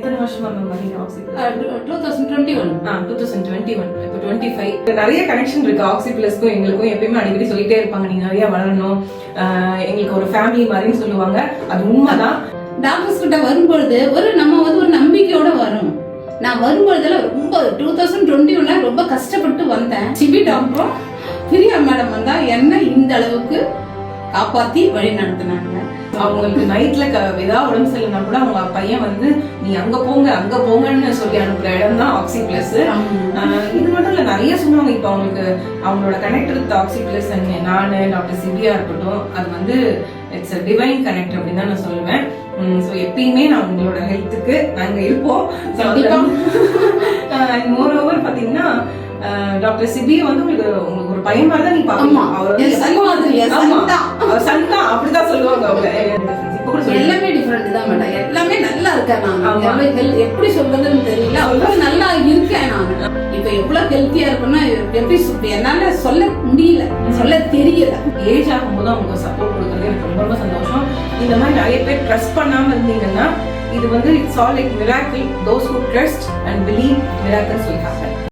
எத்தனை வருஷமா மேம் வரீங்க ஆக்சி பிளஸ்? 2021. 2021. இப்போ 25. நிறைய கனெக்ஷன் இருக்கு ஆக்சி பிளஸ்க்கும் எங்களுக்கும். எப்பயுமே அடிக்கடி சொல்லிட்டே இருப்பாங்க, நீங்க நிறைய வளரணும், எங்களுக்கு ஒரு ஃபேமிலி மாதிரின்னு சொல்லுவாங்க. அது உண்மைதான். டாக்டர்ஸ் கிட்ட வரும்பொழுது நம்ம ஒரு நம்பிக்கையோட வரும். நான் வரும்பொழுதுல ரொம்ப 2021 ரொம்ப கஷ்டப்பட்டு வந்தேன். சிபி டாக்டரும் பிரியா மேடம் வந்தா என்ன இந்த அளவுக்கு காப்பாத்தி வழி நடத்தினாங்க. அவங்களுக்கு நைட்ல ஏதாவது உடம்பு சரியில்லைனா கூட அவங்க பையன் வந்து நீ அங்க போங்கன்னு சொல்லி அனுப்புற இடம் தான் ஆக்சி பிளஸ். இது மட்டும் இல்ல, நிறைய சொல்லுவாங்க. இப்ப அவங்களுக்கு அவங்களோட கனெக்ட் வித் ஆக்சி பிளஸ் நானு டாக்டர் சிபியா இருக்கட்டும், அது வந்து இட்ஸ் அ டிவைன் கனெக்ட் அப்படின்னு தான் நான் சொல்லுவேன். ஸோ எப்பயுமே நான் உங்களோட ஹெல்த்துக்கு நாங்க இருப்போம். மோர் ஓவர் பாத்தீங்கன்னா டாக்டர் சிபி வந்து உங்களுக்கு ஒரு பையன் மாதிரி தான் நீ பாக்கலாம். அவர் சந்தா அப்படிதான் சொல்லுவாங்க அவங்க. எல்லாமே டிஃபரெண்ட் தான் மேடம். எல்லாமே நல்லா இருக்கேன் நான். எப்படி சொல்றதுன்னு தெரியல, அவ்வளவு நல்லா இருக்கேன் நான். இப்ப எவ்வளவு ஹெல்த்தியா இருக்குன்னா எப்படி என்னால சொல்ல முடியல, சொல்ல தெரியல. ஏஜ் ஆகும்போது அவங்க சப்போர்ட் கொடுக்கறது எனக்கு ரொம்ப ரொம்ப சந்தோஷம். இந்த மாதிரி நிறைய பேர் ட்ரஸ்ட் பண்ணாம இருந்தீங்கன்னா இது வந்து it's all like miracle. Those who trust and believe miracles will happen.